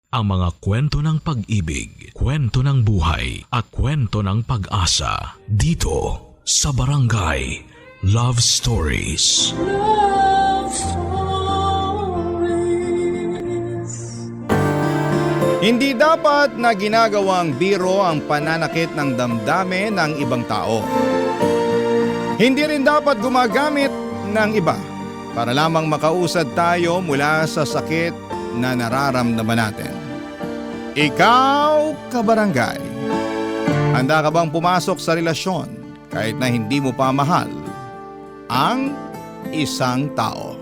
Ang mga kwento ng pag-ibig, kwento ng buhay, at kwento ng pag-asa dito sa Barangay Love Stories. Love Stories. Hindi dapat na ginagawang biro ang pananakit ng damdamin ng ibang tao. Hindi rin dapat gumagamit ng iba para lamang makausad tayo mula sa sakit na nararamdaman natin. Ikaw, kabarangay, handa ka bang pumasok sa relasyon kahit na hindi mo pa mahal ang isang tao?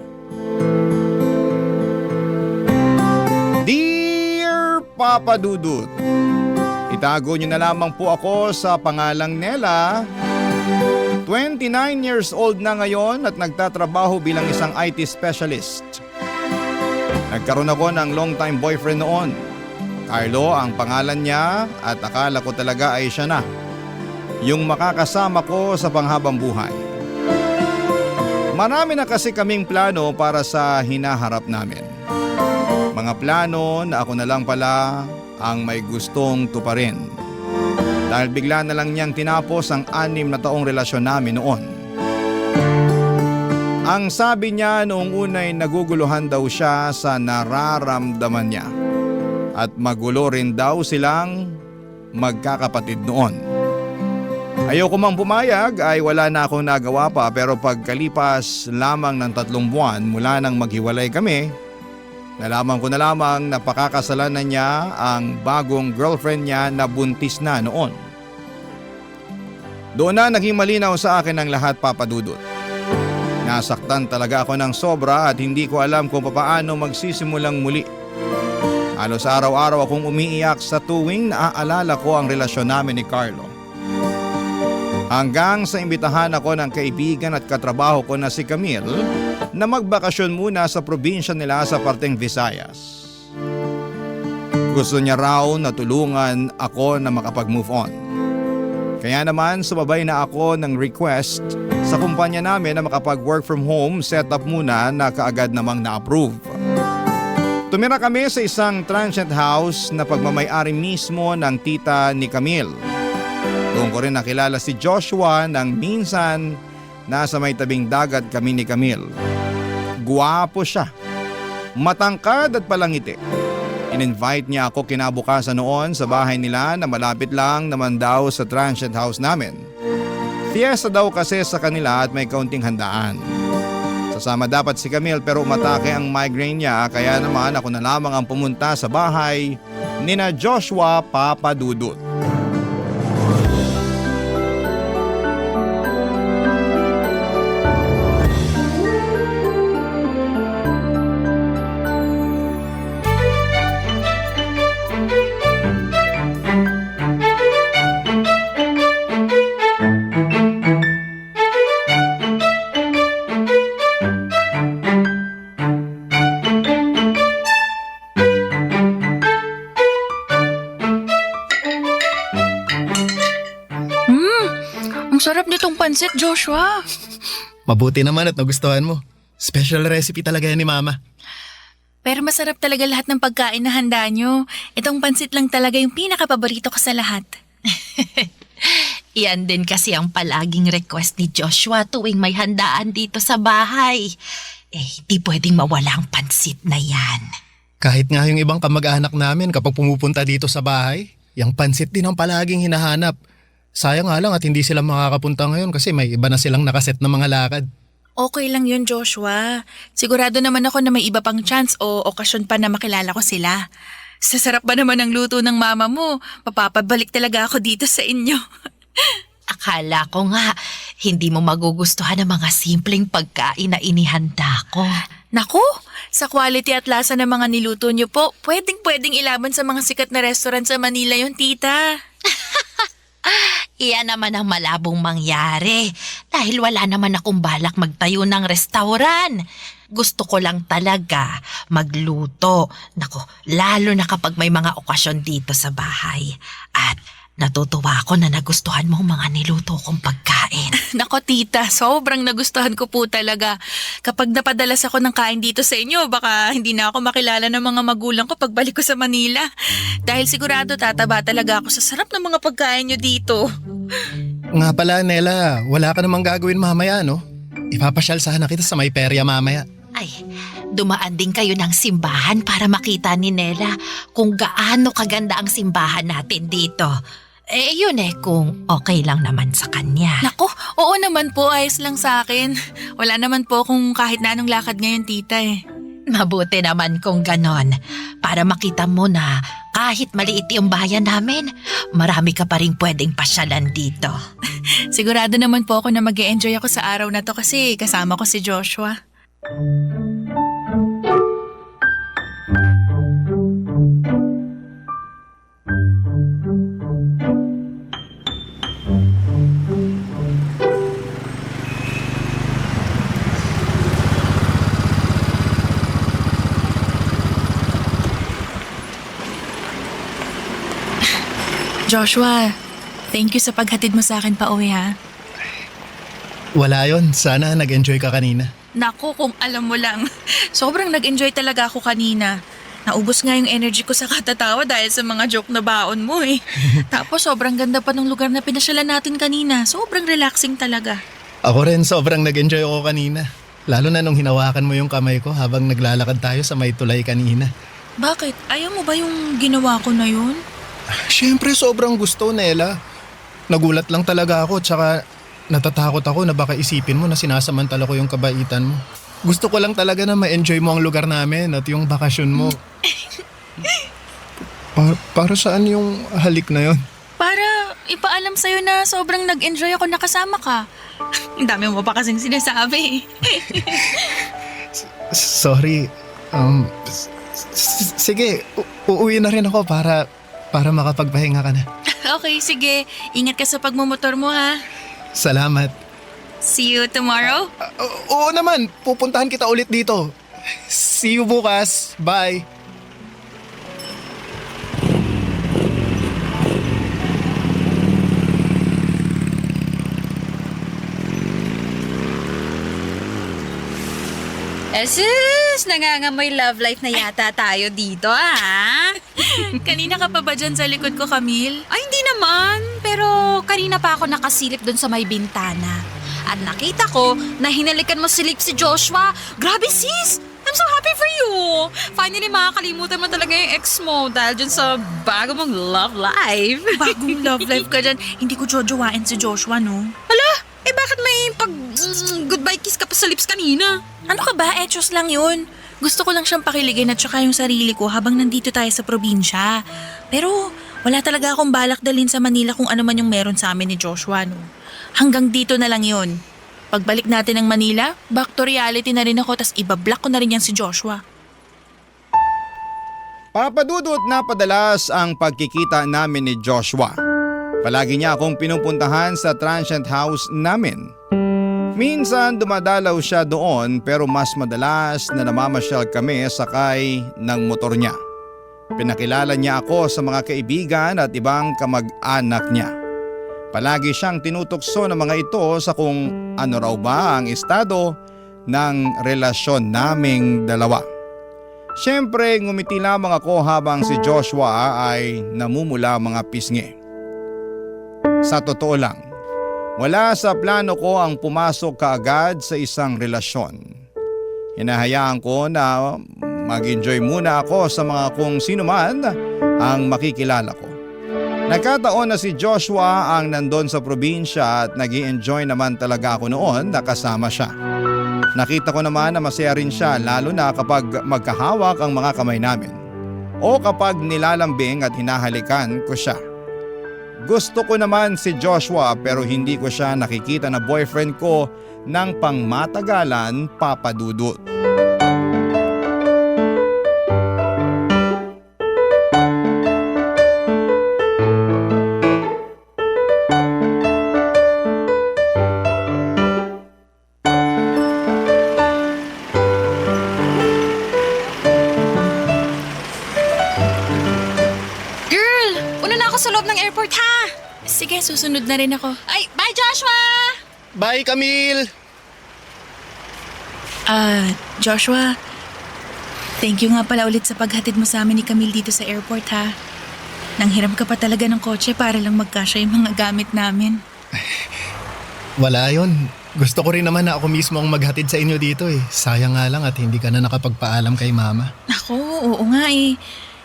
Dear Papa Dudut, itago niyo na lamang po ako sa pangalang Nela. 29 years old na ngayon at nagtatrabaho bilang isang IT specialist. Nagkaroon ako ng long-time boyfriend noon. Carlo ang pangalan niya at akala ko talaga ay siya na, yung makakasama ko sa panghabang buhay. Marami na kasi kaming plano para sa hinaharap namin. Mga plano na ako na lang pala ang may gustong tuparin. Dahil bigla na lang niyang tinapos ang 6 na taong relasyon namin noon. Ang sabi niya noong unay naguguluhan daw siya sa nararamdaman niya. At magulo rin daw silang magkakapatid noon. Ayoko mang pumayag ay wala na akong nagawa pa, pero pagkalipas lamang ng 3 buwan mula nang maghiwalay kami, nalaman ko na lamang na pakakasalan na niya ang bagong girlfriend niya na buntis na noon. Doon na naging malinaw sa akin ang lahat, Papa Dudut. Nasaktan talaga ako ng sobra at hindi ko alam kung paano magsisimulang muli. Halos araw-araw akong umiiyak sa tuwing naaalala ko ang relasyon namin ni Carlo. Hanggang sa imbitahan ako ng kaibigan at katrabaho ko na si Camille na magbakasyon muna sa probinsya nila sa parteng Visayas. Gusto niya raw na tulungan ako na makapag-move on. Kaya naman sumabay na ako ng request sa kumpanya namin na makapag-work from home setup muna na kaagad namang na-approve. Tumira kami sa isang transient house na pagmamay-ari mismo ng tita ni Camille. Doon ko rin nakilala si Joshua nang minsan nasa may tabing dagat kami ni Camille. Guwapo siya, matangkad at palangiti. In-invite niya ako kinabukasan noon sa bahay nila na malapit lang naman daw sa transient house namin. Fiesta daw kasi sa kanila at may kaunting handaan. Sasama dapat si Camille pero umatake ang migraine niya, kaya naman ako na lamang ang pumunta sa bahay nina Joshua, Papa Dudut. Ang sarap nitong pansit, Joshua. Mabuti naman at nagustuhan mo. Special recipe talaga yan ni Mama. Pero masarap talaga lahat ng pagkain na handa nyo. Itong pansit lang talaga yung pinakapaborito ko sa lahat. Iyan din kasi ang palaging request ni Joshua tuwing may handaan dito sa bahay. Di pwedeng mawala ang pansit na yan. Kahit nga yung ibang kamag-anak namin kapag pumupunta dito sa bahay, yung pansit din ang palaging hinahanap. Sayang nga lang at hindi sila makakapunta ngayon kasi may iba na silang nakaset na mga lakad. Okay lang yun, Joshua. Sigurado naman ako na may iba pang chance o okasyon pa na makilala ko sila. Sa sarap ba naman ang luto ng mama mo? Mapapabalik talaga ako dito sa inyo. Akala ko nga, hindi mo magugustuhan ang mga simpleng pagkain na inihanda ko. Naku, sa quality at lasa ng mga niluto niyo po, pwedeng ilaban sa mga sikat na restaurant sa Manila yung tita. Iyan naman ang malabong mangyari dahil wala naman akong balak magtayo ng restauran. Gusto ko lang talaga magluto. Nako, lalo na kapag may mga okasyon dito sa bahay. At Natutuwa ako na nagustuhan mo ang mga niluto kong pagkain. Nako tita, sobrang nagustuhan ko po talaga. Kapag napadalas ako ng kain dito sa inyo, baka hindi na ako makilala ng mga magulang ko pagbalik ko sa Manila. Dahil sigurado tataba talaga ako sa sarap ng mga pagkain nyo dito. Nga pala, Nela, wala ka namang gagawin mamaya, no? Ipapasyal sana kita sa may perya mamaya. Ay, dumaan din kayo ng simbahan para makita ni Nela kung gaano kaganda ang simbahan natin dito. Yun kung okay lang naman sa kanya. Nako, oo naman po, ayos lang sa akin. Wala naman po kung kahit na anong lakad ngayon tita Mabuti naman kung ganon. Para makita mo na kahit maliit yung bayan namin, marami ka pa rin pwedeng pasyalan dito. Sigurado naman po ako na mag-e-enjoy ako sa araw na to kasi kasama ko si Joshua. Joshua, thank you sa paghatid mo sa akin pa uwi ha. Wala yon, sana nag-enjoy ka kanina. Naku, kung alam mo lang. Sobrang nag-enjoy talaga ako kanina. Naubos nga yung energy ko sa katatawa dahil sa mga joke na baon mo Tapos sobrang ganda pa ng lugar na pinasyalan natin kanina. Sobrang relaxing talaga. Ako rin, sobrang nag-enjoy ako kanina. Lalo na nung hinawakan mo yung kamay ko habang naglalakad tayo sa may tulay kanina. Bakit? Ayaw mo ba yung ginawa ko na yun? Siyempre, sobrang gusto, Nela. Nagulat lang talaga ako, tsaka natatakot ako na baka isipin mo na sinasamantala ko yung kabaitan mo. Gusto ko lang talaga na ma-enjoy mo ang lugar namin at yung bakasyon mo. Para saan yung halik na yon? Para ipaalam sa'yo na sobrang nag-enjoy ako nakasama ka. Ang dami mo pa kasing sinasabi Sorry. Sige, uuwi na rin ako para makapagpahinga ka na. Okay, sige. Ingat ka sa pagmumotor mo ha. Salamat. See you tomorrow? Oo naman, pupuntahan kita ulit dito. See you bukas. Bye. Sus, nangangamoy love life na yata tayo dito Kanina ka pa ba dyan sa likod ko, Camille? Ay, hindi naman. Pero kanina pa ako nakasilip doon sa may bintana. At nakita ko na hinalikan mo silip si Joshua. Grabe sis! I'm so happy for you! Finally, makakalimutan mo talaga yung ex mo dahil dyan sa bago mong love life. Bagong love life ka dyan. Hindi ko jojowain si Joshua, no? Hala, bakit may goodbye kiss ka pa sa lips kanina? Ano ka ba? Etos lang yun. Gusto ko lang siyang pakiligin at saka yung sarili ko habang nandito tayo sa probinsya. Pero wala talaga akong balak dalhin sa Manila kung ano man yung meron sa amin ni Joshua, no? Hanggang dito na lang yun. Pagbalik natin ng Manila, back to reality na rin ako tas ibablock ko na rin yan si Joshua. Papadudot na padalas ang pagkikita namin ni Joshua. Palagi niya akong pinupuntahan sa transient house namin. Minsan dumadalaw siya doon pero mas madalas na namamasyal kami sakay ng motor niya. Pinakilala niya ako sa mga kaibigan at ibang kamag-anak niya. Palagi siyang tinutokso ng mga ito sa kung ano raw ba ang estado ng relasyon naming dalawa. Siyempre ngumiti lamang ako habang si Joshua ay namumula mga pisngi. Sa totoo lang, wala sa plano ko ang pumasok kaagad sa isang relasyon. Hinahayaan ko na mag-enjoy muna ako sa mga kung sino man ang makikilala ko. Nagkataon na si Joshua ang nandun sa probinsya at nag-i-enjoy naman talaga ako noon na kasama siya. Nakita ko naman na masaya rin siya lalo na kapag magkahawak ang mga kamay namin o kapag nilalambing at hinahalikan ko siya. Gusto ko naman si Joshua pero hindi ko siya nakikita na boyfriend ko ng pangmatagalan, Papa Dudut. Una na ako sa loob ng airport, ha? Sige, susunod na rin ako. Ay, bye Joshua! Bye, Camille! Joshua, thank you nga pala ulit sa paghatid mo sa amin ni Camille dito sa airport, ha? Nanghiram ka pa talaga ng kotse para lang magkasya yung mga gamit namin. Wala yon. Gusto ko rin naman na ako mismo ang maghatid sa inyo dito eh. Sayang nga lang at hindi ka na nakapagpaalam kay mama. Ako, oo nga eh.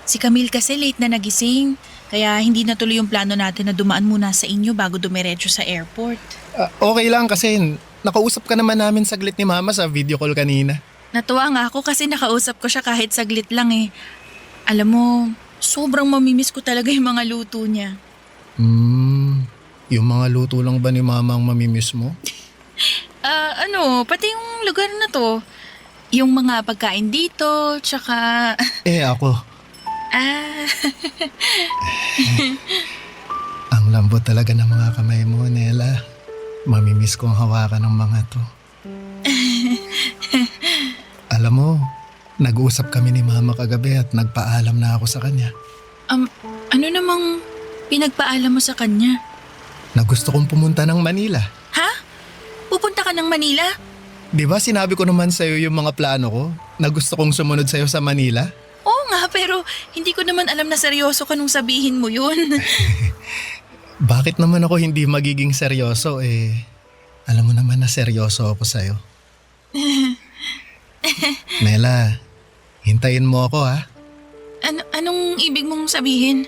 Si Camille kasi late na nagising. Kaya hindi natuloy yung plano natin na dumaan muna sa inyo bago dumiretso sa airport. Okay lang kasi nakausap ka naman namin saglit ni mama sa video call kanina. Natuwa nga ako kasi nakausap ko siya kahit saglit lang eh. Alam mo, sobrang mamimiss ko talaga yung mga luto niya. Yung mga luto lang ba ni mama ang mamimiss mo? Pati yung lugar na to. Yung mga pagkain dito, tsaka... Ako. Ang lambot talaga ng mga kamay mo, Nela. Mamimiss kong hawakan ng mga to. Alam mo, nag-uusap kami ni mama kagabi at nagpaalam na ako sa kanya. Ano namang pinagpaalam mo sa kanya? Na gusto kong pumunta ng Manila. Ha? Pupunta ka ng Manila? Di ba sinabi ko naman sa'yo yung mga plano ko na gusto kong sumunod sa'yo sa Manila? Oo nga, pero hindi ko naman alam na seryoso ka nung sabihin mo yun. Bakit naman ako hindi magiging seryoso alam mo naman na seryoso ako sa'yo. Nela, hintayin mo ako ha. Anong ibig mong sabihin?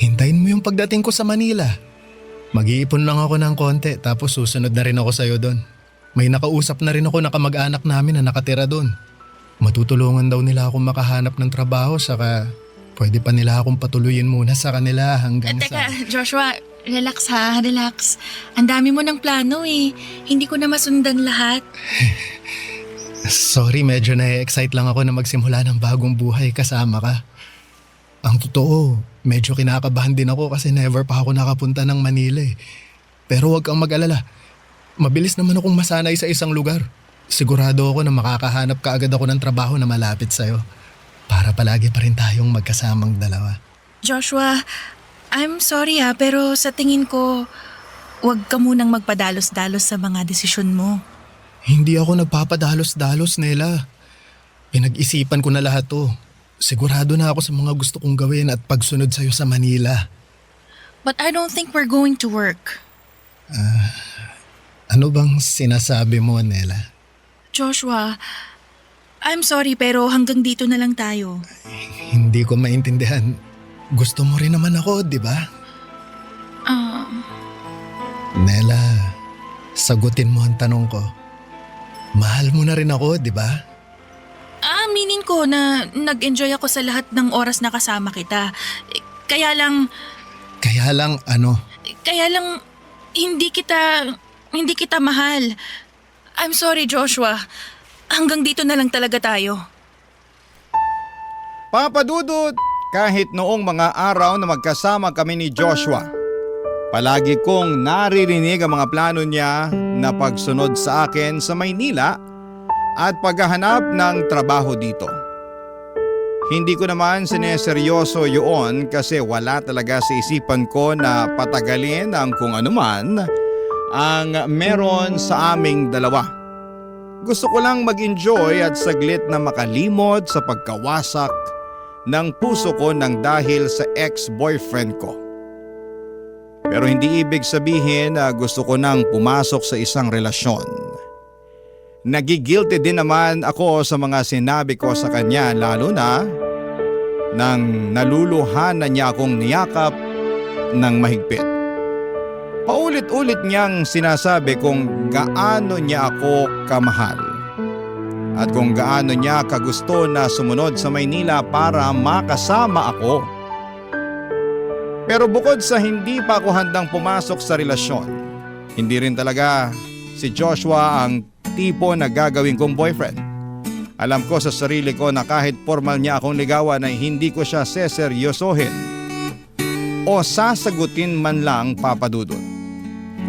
Hintayin mo yung pagdating ko sa Manila. Mag-iipon lang ako ng konti tapos susunod na rin ako sa'yo doon. May nakausap na rin ako na kamag-anak namin na nakatira doon. Matutulungan daw nila akong makahanap ng trabaho saka pwede pa nila akong patuloyin muna sa kanila hanggang sa... Teka, Joshua, relax ha, relax. Ang dami mo ng plano eh. Hindi ko na masundan lahat. Sorry, medyo na-excite lang ako na magsimula ng bagong buhay kasama ka. Ang totoo, medyo kinakabahan din ako kasi never pa ako nakapunta ng Manila eh. Pero huwag kang mag-alala. Mabilis naman akong masanay sa isang lugar. Sigurado ako na makakahanap ka agad ako ng trabaho na malapit sa'yo. Para palagi pa rin tayong magkasamang dalawa. Joshua, I'm sorry ha, pero sa tingin ko, huwag ka munang magpadalos-dalos sa mga desisyon mo. Hindi ako nagpapadalos-dalos, Nela. Pinag-isipan ko na lahat to. Sigurado na ako sa mga gusto kong gawin at pagsunod sa'yo sa Manila. But I don't think we're going to work. Ano bang sinasabi mo, Nela? Joshua, I'm sorry pero hanggang dito na lang tayo. Hindi ko maintindihan. Gusto mo rin naman ako, di ba? Nela, sagutin mo ang tanong ko. Mahal mo na rin ako, di ba? Aminin ko na nag-enjoy ako sa lahat ng oras na kasama kita. Kaya lang Ano? Kaya lang hindi kita mahal. I'm sorry, Joshua. Hanggang dito na lang talaga tayo. Papa Dudut, kahit noong mga araw na magkasama kami ni Joshua, palagi kong naririnig ang mga plano niya na pagsunod sa akin sa Maynila at paghahanap ng trabaho dito. Hindi ko naman sineseryoso yun kasi wala talaga sa isipan ko na patagalin ang kung anuman ang meron sa aming dalawa. Gusto ko lang mag-enjoy at saglit na makalimot sa pagkawasak ng puso ko nang dahil sa ex-boyfriend ko. Pero hindi ibig sabihin na gusto ko nang pumasok sa isang relasyon. Nagigilty din naman ako sa mga sinabi ko sa kanya lalo na nang naluluhan na niya akong niyakap ng mahigpit. Paulit-ulit niyang sinasabi kung gaano niya ako kamahal at kung gaano niya kagusto na sumunod sa Maynila para makasama ako. Pero bukod sa hindi pa ako handang pumasok sa relasyon, hindi rin talaga si Joshua ang tipo na gagawin kong boyfriend. Alam ko sa sarili ko na kahit formal niya akong ligawan ay hindi ko siya seseryosohin o sasagutin man lang, Papa Dudut.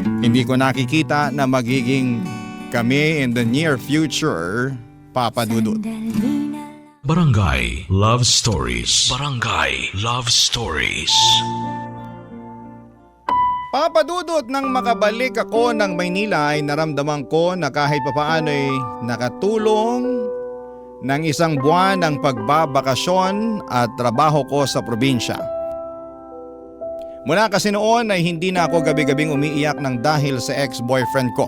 Hindi ko nakikita na magiging kami in the near future, Papa Dudut. Barangay Love Stories. Barangay Love Stories. Papadudot nang makabalik ako ng Maynila ay naramdaman ko na kahit papaano ay nakatulong ng isang buwan ang pagbabakasyon at trabaho ko sa probinsya. Mula kasi noon ay hindi na ako gabi-gabing umiiyak ng dahil sa ex-boyfriend ko.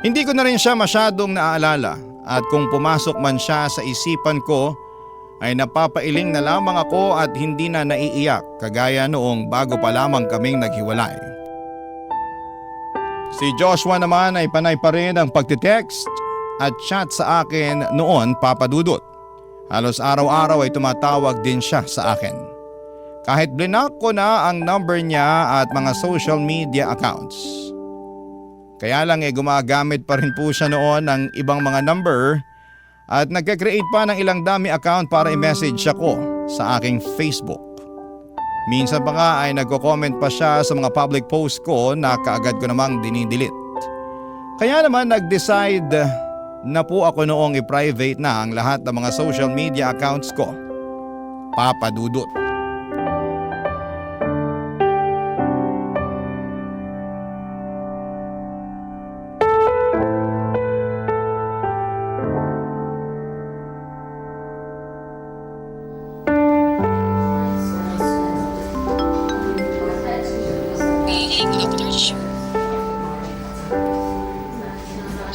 Hindi ko na rin siya masyadong naaalala at kung pumasok man siya sa isipan ko ay napapailing na lamang ako at hindi na naiiyak kagaya noong bago pa lamang kaming naghiwalay. Si Joshua naman ay panay pa rin ang pagtitext at chat sa akin noon, Papadudot. Halos araw-araw ay tumatawag din siya sa akin. Kahit blinak ko na ang number niya at mga social media accounts. Kaya lang gumagamit pa rin po siya noon ng ibang mga number at nagka-create pa ng ilang dami account para i-message ako sa aking Facebook. Minsan pa nga ay nagko-comment pa siya sa mga public post ko na kaagad ko namang dinidelete. Kaya naman nag-decide na po ako noong i-private na ang lahat ng mga social media accounts ko. Papadudot.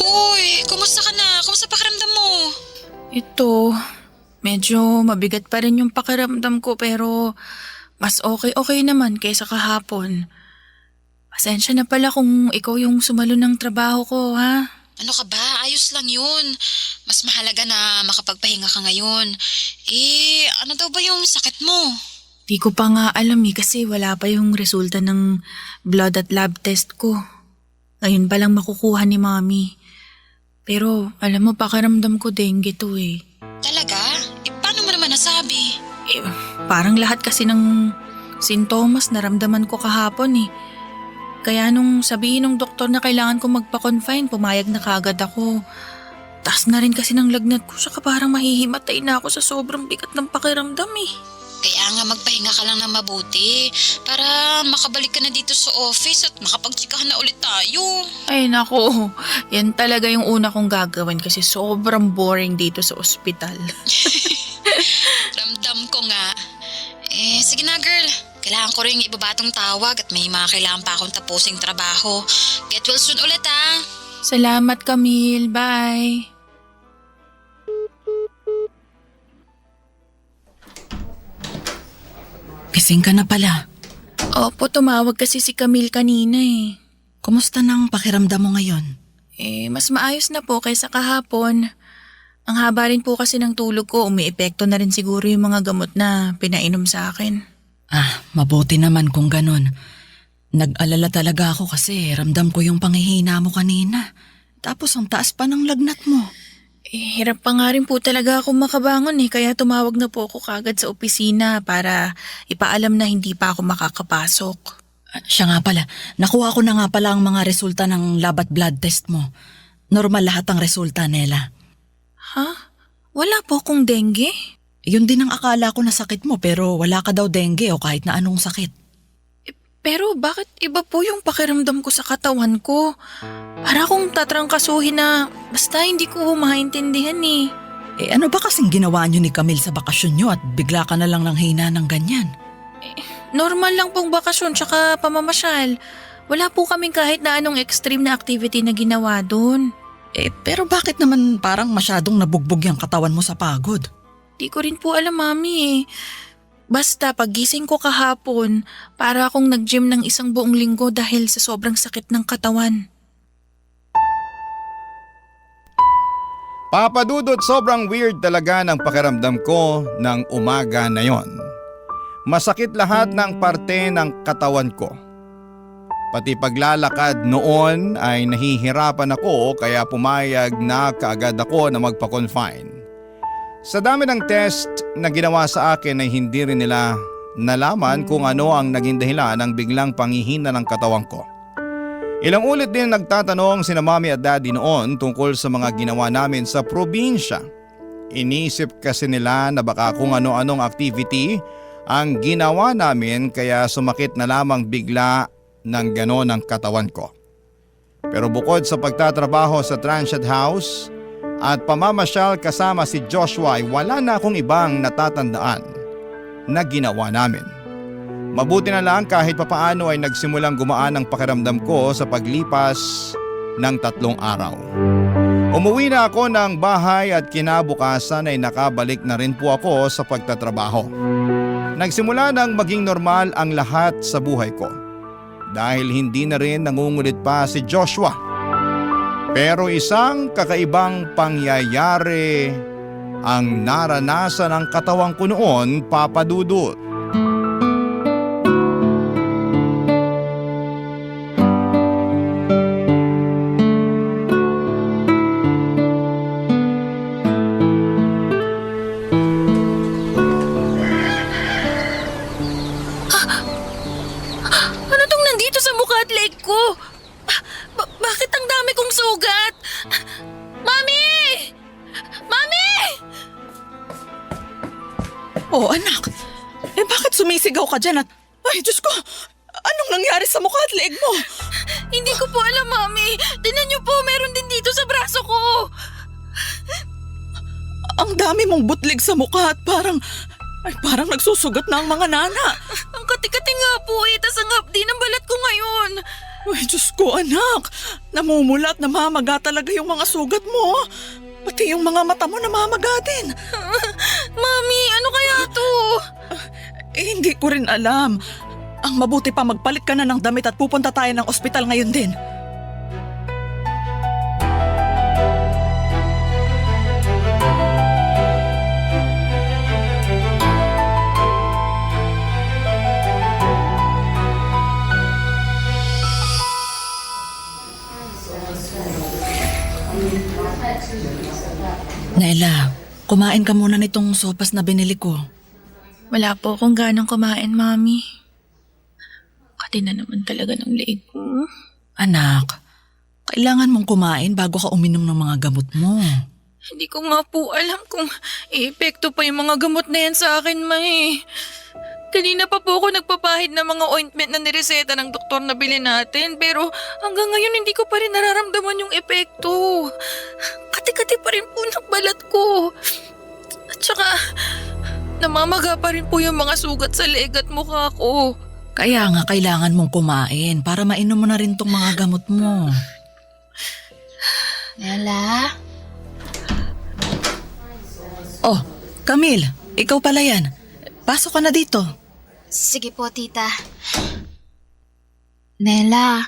Uy, kumusta ka na? Kumusta pakiramdam mo? Ito, medyo mabigat pa rin yung pakiramdam ko pero mas okay naman kaysa kahapon. Pasensya na pala kung ikaw yung sumalo ng trabaho ko, ha? Ano ka ba? Ayos lang yun. Mas mahalaga na makapagpahinga ka ngayon. Ano daw ba yung sakit mo? Di ko pa nga alam kasi wala pa yung resulta ng blood at lab test ko. Ngayon pa lang makukuha ni Mami. Pero alam mo, pakiramdam ko dengue to Talaga? Paano mo naman nasabi? Parang lahat kasi ng sintomas naramdaman ko kahapon Kaya nung sabihin ng doktor na kailangan ko magpa-confine, pumayag na kagad ako. Taas na rin kasi ng lagnat ko, saka parang mahihimatay na ako sa sobrang bigat ng pakiramdam Kaya nga magpahinga ka lang na mabuti para makabalik ka na dito sa office at makapagtsikahan na ulit tayo. Ay nako, yan talaga yung una kong gagawin kasi sobrang boring dito sa ospital. Ramdam ko nga. Sige na girl. Kailangan ko rin ibabatong tawag at may mga kailangan pa akong tapusing trabaho. Get well soon ulit Salamat Camille, bye. Gising ka na pala. Opo, tumawag kasi si Camille kanina Kumusta nang pakiramdam mo ngayon? Mas maayos na po kaysa kahapon. Ang haba rin po kasi ng tulog ko, umiepekto na rin siguro yung mga gamot na pinainom sa akin. Mabuti naman kung ganun. Nag-alala talaga ako kasi ramdam ko yung panghihina mo kanina. Tapos ang taas pa ng lagnat mo. Hirap pa nga rin po talaga ako makabangon kaya tumawag na po ako kagad sa opisina para ipaalam na hindi pa ako makakapasok. Siya nga pala, nakuha ko na nga pala ang mga resulta ng lab at blood test mo. Normal lahat ang resulta, Nela. Ha? Wala po akong dengue? Yun din ang akala ko na sakit mo pero wala ka daw dengue o kahit na anong sakit. Pero bakit iba po yung pakiramdam ko sa katawan ko? Para akong tatrangkasuhin na basta hindi ko maintindihan Ano ba kasing ginawa niyo ni Camille sa bakasyon niyo at bigla ka na lang ng hina ng ganyan? Normal lang pong bakasyon tsaka pamamasyal. Wala po kaming kahit na anong extreme na activity na ginawa doon. Pero bakit naman parang masyadong nabugbog yung katawan mo sa pagod? Di ko rin po alam, Mami Basta paggising ko kahapon, para akong nag-gym ng isang buong linggo dahil sa sobrang sakit ng katawan. Papadudot, sobrang weird talaga ng pakiramdam ko ng umaga na yon. Masakit lahat ng parte ng katawan ko. Pati paglalakad noon ay nahihirapan ako kaya pumayag na kaagad ako na magpa-confine. Sa dami ng test na ginawa sa akin ay hindi rin nila nalaman kung ano ang naging dahilan ng biglang panghihina ng katawan ko. Ilang ulit din nagtatanong sina Mami at Daddy noon tungkol sa mga ginawa namin sa probinsya. Inisip kasi nila na baka kung ano-anong activity ang ginawa namin kaya sumakit na lamang bigla ng ganon ang katawan ko. Pero bukod sa pagtatrabaho sa transient house at pamamasyal kasama si Joshua ay wala na akong ibang natatandaan na ginawa namin. Mabuti na lang kahit papaano ay nagsimulang gumaan ang pakiramdam ko sa paglipas ng 3 araw. Umuwi na ako ng bahay at kinabukasan ay nakabalik na rin po ako sa pagtatrabaho. Nagsimula nang maging normal ang lahat sa buhay ko dahil hindi na rin nangungulit pa si Joshua. Pero isang kakaibang pangyayari ang naranasan ng katawan ko noon, Papa Dudut. Ano tong nandito sa mukha at leg ko? Bakit ang dami kong sugat? Mami! Mami! Oh, anak. Bakit sumisigaw ka dyan at... Ay, Diyos ko! Anong nangyari sa mukha at leeg mo? Hindi ko po alam, Mami. Tingnan niyo po, meron din dito sa braso ko. Ang dami mong butlig sa mukha at parang nagsusugat na ang mga nana. Ang kati-kati nga po tas ang hapdi ng balat ko ngayon. Ay, Diyos ko, anak. Namumula at namamaga talaga yung mga sugat mo. Pati yung mga mata mo namamaga din. Mami, ano kaya to? Hindi ko rin alam. Ang mabuti pa magpalit ka na ng damit at pupunta tayo ng ospital ngayon din. Naila, kumain ka muna nitong sopas na binili ko. Wala po akong ganang kumain, Mami. Kati na naman talaga ng leeg ko. Anak, kailangan mong kumain bago ka uminom ng mga gamot mo. Hindi ko nga po alam kung epekto pa yung mga gamot na yan sa akin, May. Kanina pa po ako nagpapahid ng mga ointment na nireseta ng doktor na bilhin natin, pero hanggang ngayon hindi ko pa rin nararamdaman yung epekto. Kati-kati pa rin po ng balat ko. At saka, namamaga pa rin po yung mga sugat sa leeg at mukha ko. Kaya nga kailangan mong kumain para mainom mo na rin tong mga gamot mo. Nela? Oh, Camille, ikaw pala yan. Pasok ka na dito. Sige po, tita. Nela.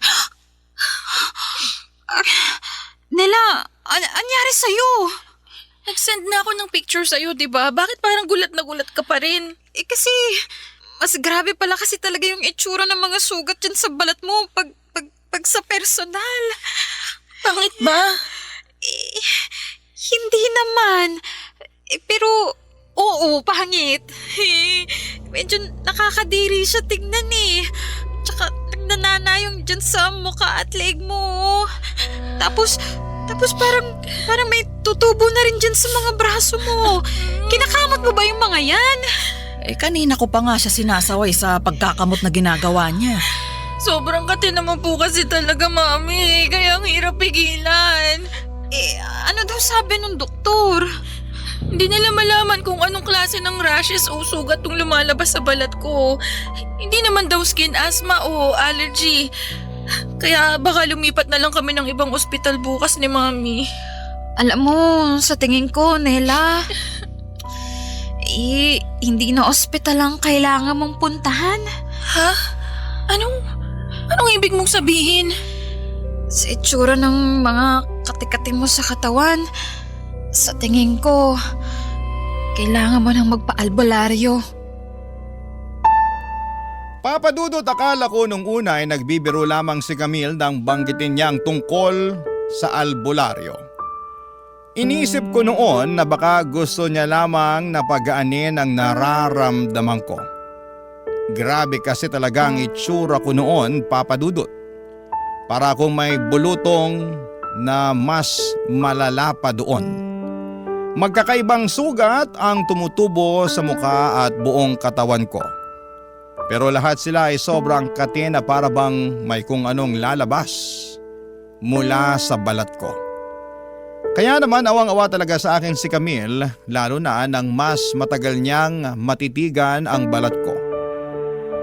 Nela, anyari sa'yo? Nag-send na ako ng picture sa'yo, di ba? Bakit parang gulat na gulat ka pa rin? Kasi, mas grabe pala kasi talaga yung itsura ng mga sugat dyan sa balat mo pag sa personal. Pangit ba? Hindi naman. Pero, oo, pangit. Medyo nakakadiri siya tignan eh. Tsaka nagnanana yung dyan sa mukha at leg mo. Tapos parang may tutubo na rin dyan sa mga braso mo. Kinakamot mo ba yung mga yan? Kanina ko pa nga siya sinasaway sa pagkakamot na ginagawa niya. Sobrang kati naman po kasi talaga, Mami. Kaya ang hirap pigilan. Ano daw sabi ng doktor? Hindi nila malaman kung anong klase ng rashes o sugat yung lumalabas sa balat ko. Hindi naman daw skin asthma o allergy. Kaya baka lumipat na lang kami ng ibang ospital bukas ni Mami. Alam mo, sa tingin ko, Nela, hindi na ospital ang kailangan mong puntahan. Ha? Anong ibig mong sabihin? Sa itsura ng mga kati-kati mo sa katawan, sa tingin ko, kailangan mo nang magpa-albularyo. Papa Dudut, akala ko nung una ay nagbibiro lamang si Camille nang banggitin niyang tungkol sa albularyo. Iniisip ko noon na baka gusto niya lamang na pagaanin ang nararamdaman ko. Grabe kasi talaga ang itsura ko noon, Papa Dudut. Para akong may bulutong na mas malala pa doon. Magkakaibang sugat ang tumutubo sa mukha at buong katawan ko. Pero lahat sila ay sobrang kate na para bang may kung anong lalabas mula sa balat ko. Kaya naman awang-awa talaga sa akin si Camille, lalo na nang mas matagal niyang matitigan ang balat ko.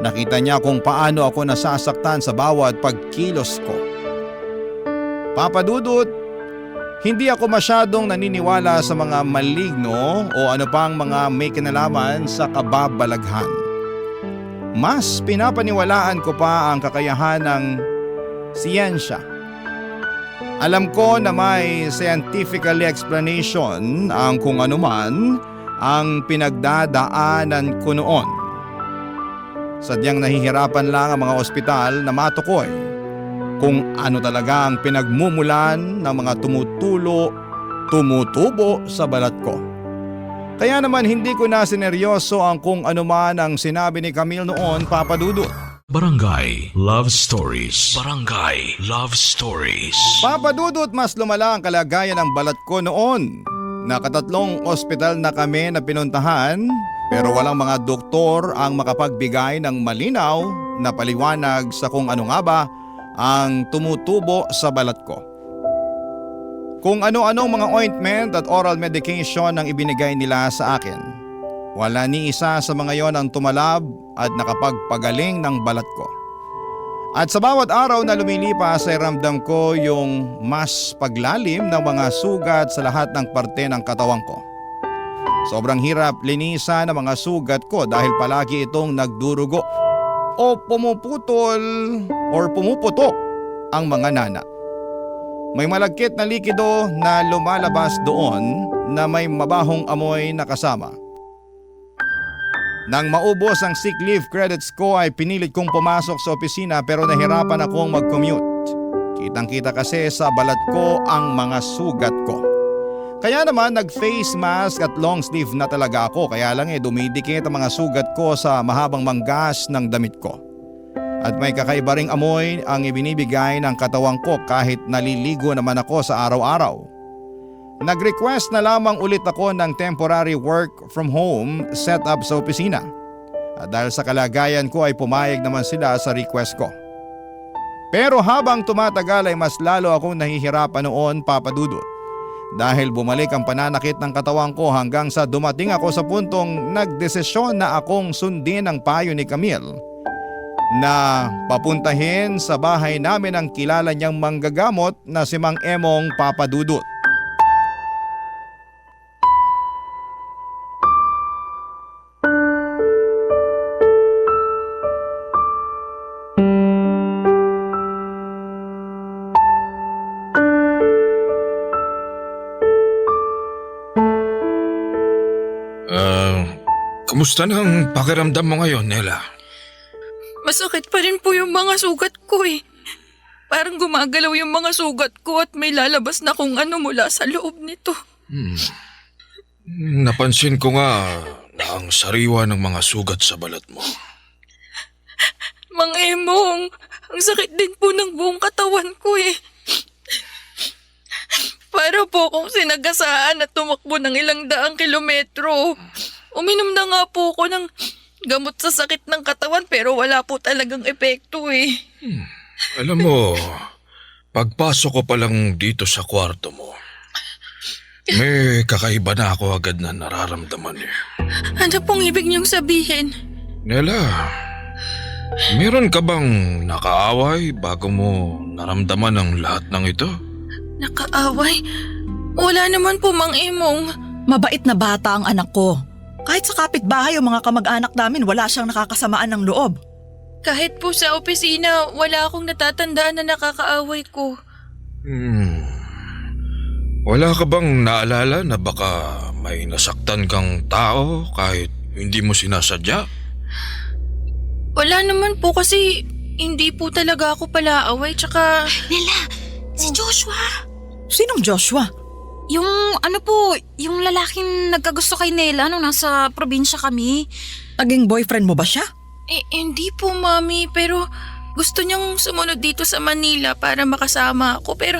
Nakita niya kung paano ako nasasaktan sa bawat pagkilos ko. Papa Dudut, hindi ako masyadong naniniwala sa mga maligno o ano pang mga may kinalaman sa kababalaghan. Mas pinapaniwalaan ko pa ang kakayahan ng siyensya. Alam ko na may scientifically explanation ang kung anuman ang pinagdadaanan ko noon. Sadyang nahihirapan lang ang mga ospital na matukoy kung ano talaga ang pinagmumulan ng mga tumutubo sa balat ko. Kaya naman hindi ko na sineryoso ang kung anuman ang sinabi ni Camille noon, Papa Dudut. Barangay Love Stories. Barangay Love Stories. Papa Dudut, mas lumala ang kalagayan ng balat ko noon. Nakatatlong ospital na kami na pinuntahan pero walang mga doktor ang makapagbigay ng malinaw na paliwanag sa kung ano nga ba ang tumutubo sa balat ko. Kung ano-anong mga ointment at oral medication ang ibinigay nila sa akin. Wala ni isa sa mga yon ang tumalab at nakapagpagaling ng balat ko. At sa bawat araw na lumilipas ay ramdam ko yung mas paglalim ng mga sugat sa lahat ng parte ng katawan ko. Sobrang hirap linisan ang mga sugat ko dahil palagi itong nagdurugo o pumuputok ang mga nana. May malagkit na likido na lumalabas doon na may mabahong amoy na kasama. Nang maubos ang sick leave credits ko ay pinilit kong pumasok sa opisina pero nahirapan akong mag-commute. Kitang-kita kasi sa balat ko ang mga sugat ko. Kaya naman nag-face mask at long sleeve na talaga ako, kaya lang dumidikit ang mga sugat ko sa mahabang manggas ng damit ko. At may kakaiba ring amoy ang ibinibigay ng katawan ko kahit naliligo naman ako sa araw-araw. Nag-request na lamang ulit ako ng temporary work from home setup sa opisina. At dahil sa kalagayan ko ay pumayag naman sila sa request ko. Pero habang tumatagal ay mas lalo akong nahihirapan noon, Papa Dudut. Dahil bumalik ang pananakit ng katawan ko hanggang sa dumating ako sa puntong nagdesisyon na akong sundin ang payo ni Camille na papuntahin sa bahay namin ang kilala niyang manggagamot na si Mang Emong, Papa Dudut. Kumusta na ang pakiramdam mo ngayon, Nela? Masakit pa rin po yung mga sugat ko eh. Parang gumagalaw yung mga sugat ko at may lalabas na kung ano mula sa loob nito. Napansin ko nga na ang sariwa ng mga sugat sa balat mo. Mang Emong, ang sakit din po ng buong katawan ko eh. Para po akong sinagasaan at tumakbo ng ilang daang kilometro. Uminom na nga po ako ng gamot sa sakit ng katawan pero wala po talagang epekto eh. Alam mo, pagpasok ko pa lang dito sa kwarto mo, may kakaiba na ako agad na nararamdaman eh. Ano pong ibig niyong sabihin? Nela, meron ka bang nakaaway bago mo naramdaman ang lahat ng ito? Nakaaway? Wala naman po, Mang Emong. Mabait na bata ang anak ko. Kahit sa kapitbahay o mga kamag-anak namin, wala siyang nakakasamaan ng loob. Kahit po sa opisina, wala akong natatandaan na nakakaaway ko. Wala ka bang naalala na baka may nasaktan kang tao kahit hindi mo sinasadya? Wala naman po kasi hindi po talaga ako palaaway tsaka... Nela, si Joshua. Sinong Joshua? Yung yung lalaking nagkagusto kay Nela nung nasa probinsya kami. Naging boyfriend mo ba siya? Hindi po, Mami, pero gusto niyang sumunod dito sa Manila para makasama ako pero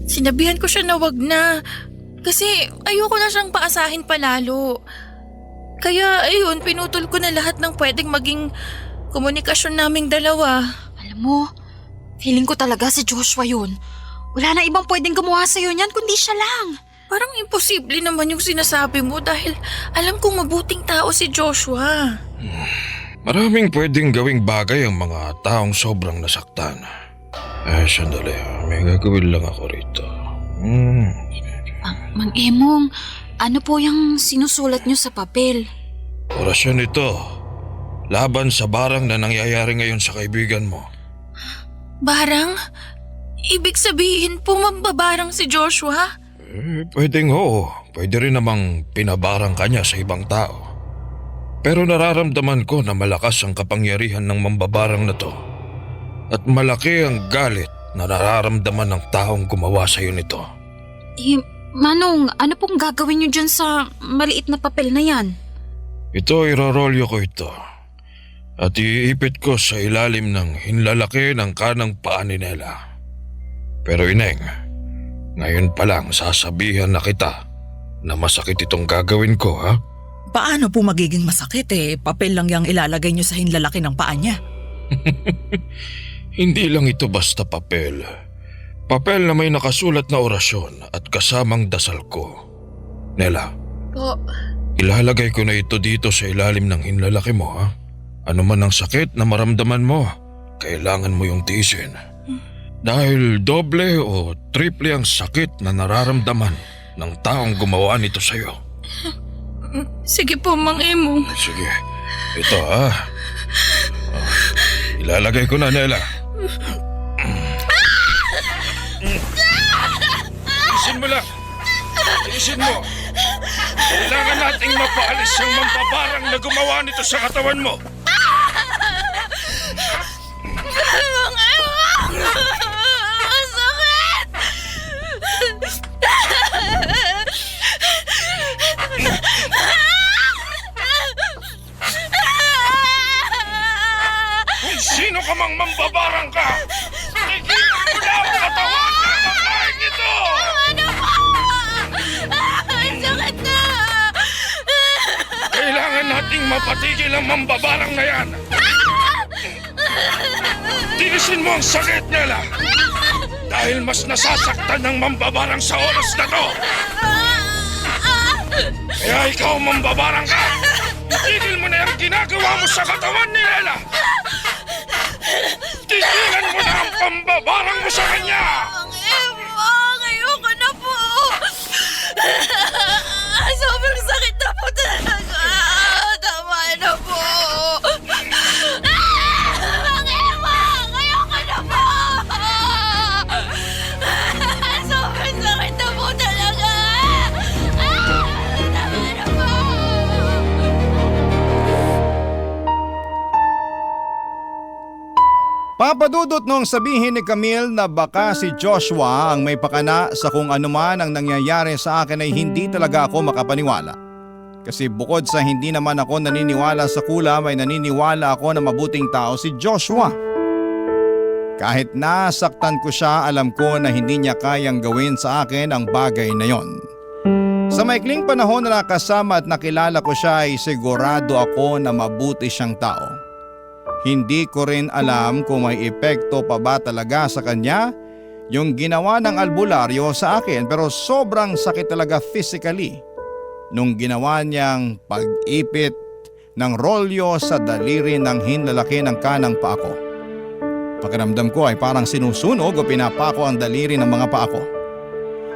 sinabihan ko siya na wag na. Kasi ayoko na siyang paasahin palalo. Kaya ayun, pinutol ko na lahat ng pwedeng maging komunikasyon naming dalawa. Alam mo, feeling ko talaga si Joshua yun. Wala na ibang pwedeng gumawa sa'yo niyan kundi siya lang. Parang imposible naman yung sinasabi mo dahil alam kong mabuting tao si Joshua. Maraming pwedeng gawing bagay ang mga taong sobrang nasaktan. Sandali. May gagawin lang ako rito. Mang Emong, ano po yung sinusulat niyo sa papel? Orasyon ito. Laban sa barang na nangyayari ngayon sa kaibigan mo. Barang? Ibig sabihin po mambabarang si Joshua? Pwedeng oo. Pwede rin namang pinabarang kanya sa ibang tao. Pero nararamdaman ko na malakas ang kapangyarihan ng mambabarang na to. At malaki ang galit na nararamdaman ng taong gumawa sa iyo nito. Manong, ano pong gagawin niyo dyan sa maliit na papel na yan? Ito, irorolyo ko ito. At iipit ko sa ilalim ng hinlalaki ng kanang paa ni Nela. Pero Ineng, ngayon pa lang sasabihan na kita na masakit itong gagawin ko, ha? Paano po magiging masakit Papel lang yung ilalagay niyo sa hinlalaki ng paa niya. Hindi lang ito basta papel. Papel na may nakasulat na orasyon at kasamang dasal ko. Nela, Po, ilalagay ko na ito dito sa ilalim ng hinlalaki mo, ha? Ano man ang sakit na maramdaman mo, kailangan mo yung tiisin. Dahil doble o triple ang sakit na nararamdaman ng taong gumawa nito sa'yo. sige po, Mang Emong. Sige, ito ilalagay ko na, Nela. Tiisin mo lang. Tiisin mo. Kailangan nating mapaalis ang mambabarang na gumawa nito sa katawan mo. Mang Emong! Masakit! Kung sino ka mang mambabarang ka, tigilan mo na ang katawan ng babaeng ito! Ano po? Ang sakit na! Kailangan nating mapatigil ang mambabarang na yan. Tiisin mo ang sakit, Nela. Dahil mas nasasaktan ng mambabarang sa oras na to. Kaya ikaw, mambabarang ka. Tigil mo na yung ginagawa mo sa katawan ni Nela. Tigilan mo na ang pambabarang mo sa kanya. Mang Emong, ayoko na po! Sobrang sakit na po talaga! Tama na po! Mang Emong, ayoko na po! Sobrang sakit na po talaga! Tama na po! Papadudot nung sabihin ni Camille na baka si Joshua ang may pakana sa kung anuman ang nangyayari sa akin ay hindi talaga ako makapaniwala. Kasi bukod sa hindi naman ako naniniwala sa kulam ay naniniwala ako na mabuting tao si Joshua. Kahit nasaktan ko siya, alam ko na hindi niya kayang gawin sa akin ang bagay na yon. Sa maikling panahon na nakasama at nakilala ko siya ay sigurado ako na mabuti siyang tao. Hindi ko rin alam kung may epekto pa ba talaga sa kanya yung ginawa ng albularyo sa akin, pero sobrang sakit talaga physically nung ginawa niyang pag-ipit ng rolyo sa daliri ng hinlalaki ng kanang paa ko. Pakiramdam ko ay parang sinusunog o pinapako ang daliri ng mga paa ko.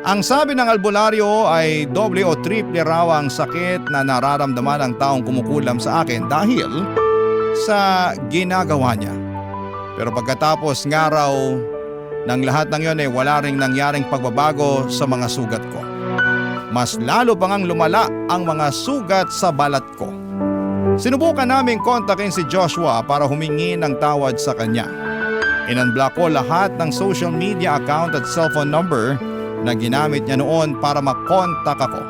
Ang sabi ng albularyo ay doble o triple raw ang sakit na nararamdaman ng taong kumukulam sa akin dahil sa ginagawa niya. Pero pagkatapos nga raw ng lahat ng yon ay wala ring nangyaring pagbabago sa mga sugat ko. Mas lalo pa ngang lumala ang mga sugat sa balat ko. Sinubukan naming kontakin si Joshua para humingi ng tawad sa kanya. Inunblock ko lahat ng social media account at cellphone number na ginamit niya noon para makontak ako.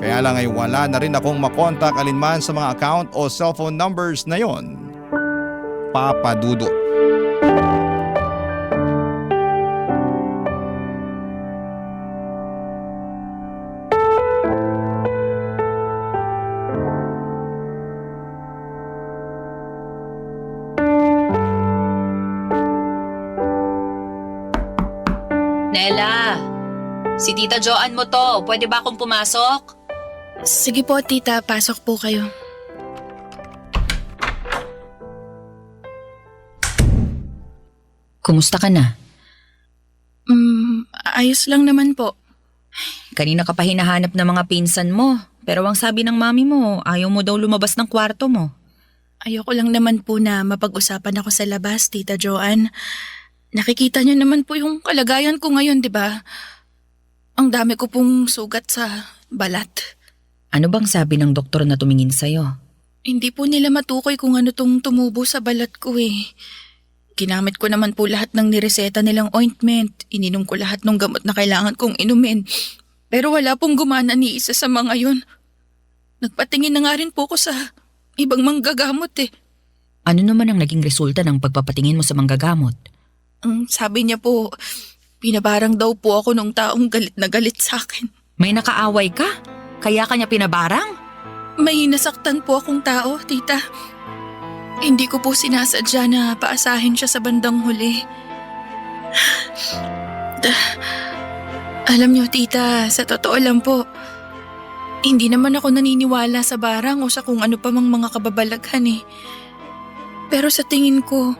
Kaya lang ay wala na rin akong makontak alinman sa mga account o cellphone numbers na yon. Papadudot. Nela, si Tita Joanne mo to. Pwede ba akong pumasok? Sige po, tita. Pasok po kayo. Kumusta ka na? Ayos lang naman po. Kanina ka pa hinahanap ng mga pinsan mo. Pero ang sabi ng mami mo, ayaw mo daw lumabas ng kwarto mo. Ayoko lang naman po na mapag-usapan ako sa labas, Tita Joanne. Nakikita niyo naman po yung kalagayan ko ngayon, di ba? Ang dami ko pong sugat sa balat. Ano bang sabi ng doktor na tumingin sa'yo? Hindi po nila matukoy kung ano tong tumubo sa balat ko eh. Ginamit ko naman po lahat ng nireseta nilang ointment. Ininom ko lahat ng gamot na kailangan kong inumin. Pero wala pong gumana ni isa sa mga yun. Nagpatingin na nga rin po ko sa ibang manggagamot eh. Ano naman ang naging resulta ng pagpapatingin mo sa manggagamot? Ang sabi niya po, pinabarang daw po ako nung taong galit na galit sa akin. May nakaaway ka? Kaya kanya pinabarang? May nasaktan po akong tao, tita. Hindi ko po sinasadya na paasahin siya sa bandang huli. Alam niyo, tita, sa totoo lang po, hindi naman ako naniniwala sa barang o sa kung ano pa mang mga kababalaghan eh. Pero sa tingin ko,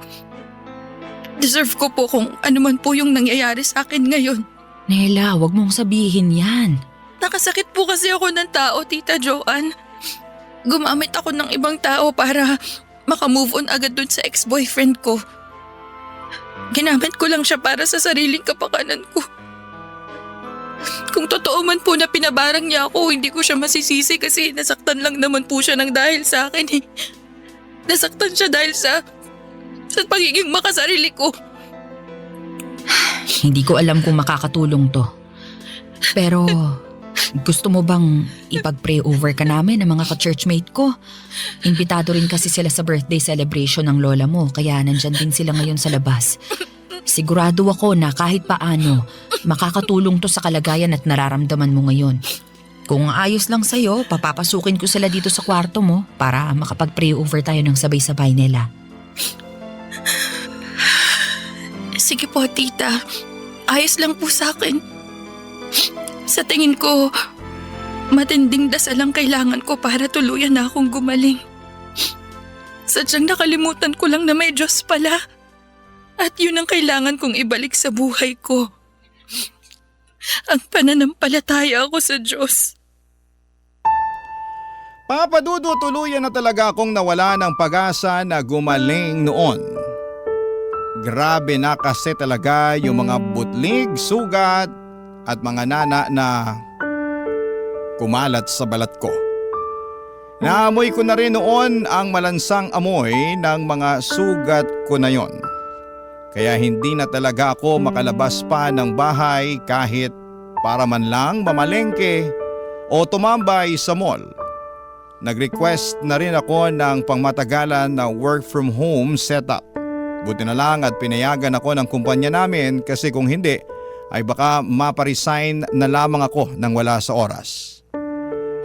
deserve ko po kung ano man po yung nangyayari sa akin ngayon. Nela, wag mong sabihin yan. Nakasakit po kasi ako ng tao, Tita Joanne. Gumamit ako ng ibang tao para makamove on agad dun sa ex-boyfriend ko. Ginamit ko lang siya para sa sariling kapakanan ko. Kung totoo man po na pinabarang niya ako, hindi ko siya masisisi kasi nasaktan lang naman po siya ng dahil sa akin eh. Nasaktan siya dahil sa pagiging makasarili ko. Hindi ko alam kung makakatulong to. Pero gusto mo bang ipag-pray over ka namin ng mga ka-churchmate ko? Imbitado rin kasi sila sa birthday celebration ng lola mo, kaya nandyan din sila ngayon sa labas. Sigurado ako na kahit paano, makakatulong to sa kalagayan at nararamdaman mo ngayon. Kung ayos lang sa'yo, papapasukin ko sila dito sa kwarto mo para makapag-pray over tayo ng sabay-sabay nila. Sige po, tita. Ayos lang po sa akin. Sa tingin ko, matinding dasal ang kailangan ko para tuluyan na akong gumaling. Sadyang nakalimutan ko lang na may Diyos pala. At yun ang kailangan kong ibalik sa buhay ko. Ang pananampalataya ako sa Diyos. Papadudo, tuluyan na talaga akong nawala ng pag-asa na gumaling noon. Grabe na kasi talaga yung mga butlig, sugat at mga nana na kumalat sa balat ko. Naamoy ko na rin noon ang malansang amoy ng mga sugat ko na yon. Kaya hindi na talaga ako makalabas pa ng bahay kahit para man lang mamalengke o tumambay sa mall. Nag-request na rin ako ng pangmatagalan na work from home setup. Buti na lang at pinayagan ako ng kumpanya namin kasi kung hindi ay baka maparesign na lamang ako nang wala sa oras.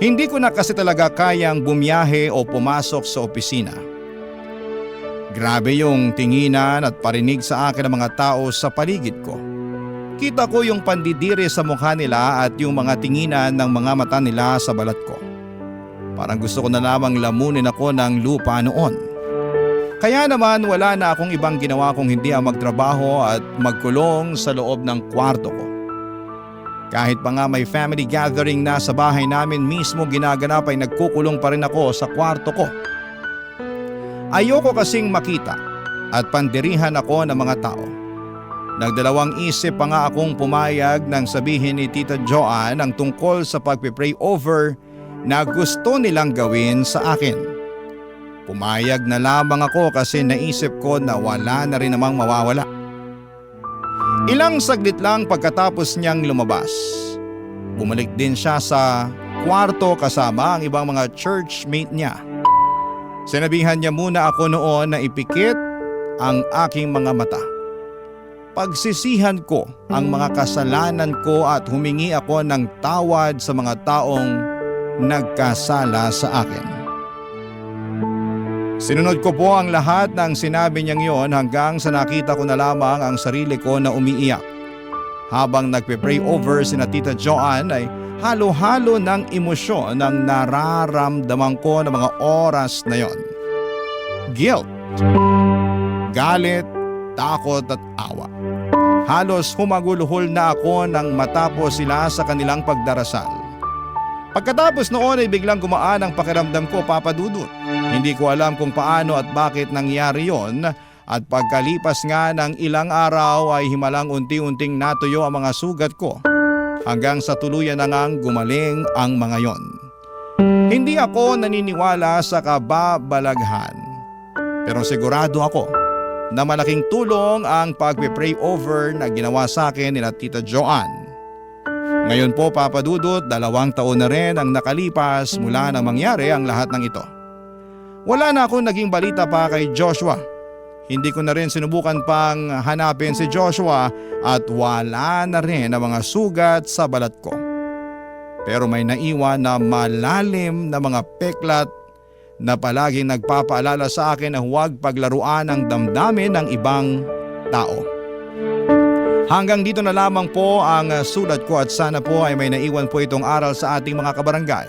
Hindi ko na kasi talaga kayang bumiyahe o pumasok sa opisina. Grabe yung tinginan at parinig sa akin ng mga tao sa paligid ko. Kita ko yung pandidiri sa mukha nila at yung mga tinginan ng mga mata nila sa balat ko. Parang gusto ko na lamang lamunin ako ng lupa noon. Kaya naman wala na akong ibang ginawa kung hindi ang magtrabaho at magkulong sa loob ng kwarto ko. Kahit pa nga may family gathering na sa bahay namin mismo ginaganap ay nagkukulong pa rin ako sa kwarto ko. Ayoko kasing makita at pandirihan ako ng mga tao. Nagdalawang isip pa nga akong pumayag nang sabihin ni Tita Joanne ang tungkol sa pagpipray over na gusto nilang gawin sa akin. Pumayag na lamang ako kasi naisip ko na wala na rin namang mawawala. Ilang saglit lang pagkatapos niyang lumabas, bumalik din siya sa kwarto kasama ang ibang mga churchmate niya. Sinabihan niya muna ako noon na ipikit ang aking mga mata. Pagsisihan ko ang mga kasalanan ko at humingi ako ng tawad sa mga taong nagkasala sa akin. Sinunod ko po ang lahat ng sinabi niyang yon hanggang sa nakita ko na lamang ang sarili ko na umiiyak. Habang nagpe-pray over sina Tita Joanne ay halo-halo ng emosyon ang nararamdaman ko ng mga oras na yon. Guilt, galit, takot at awa. Halos humaguluhol na ako nang matapos sila sa kanilang pagdarasal. Pagkatapos noon ay biglang gumaan ang pakiramdam ko, Papa Dudut. Hindi ko alam kung paano at bakit nangyari yon, at pagkalipas nga ng ilang araw ay himalang unti-unting natuyo ang mga sugat ko hanggang sa tuluyan na ngang gumaling ang mga yon. Hindi ako naniniwala sa kababalaghan, pero sigurado ako na malaking tulong ang pagpe-pray over na ginawa sa akin nila Tita Joanne. Ngayon po, Papa Dudut, 2 taon na rin ang nakalipas mula nang mangyari ang lahat ng ito. Wala na akong naging balita pa kay Joshua. Hindi ko na rin sinubukan pang hanapin si Joshua at wala na rin ang mga sugat sa balat ko. Pero may naiwan na malalim na mga peklat na palaging nagpapaalala sa akin na huwag paglaruan ang damdamin ng ibang tao. Hanggang dito na lamang po ang sulat ko at sana po ay may naiwan po itong aral sa ating mga kabarangay.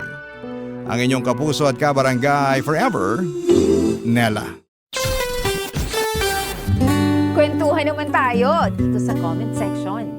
Ang inyong kapuso at kabarangay forever, Nela. Kwentuhan naman tayo dito sa comment section.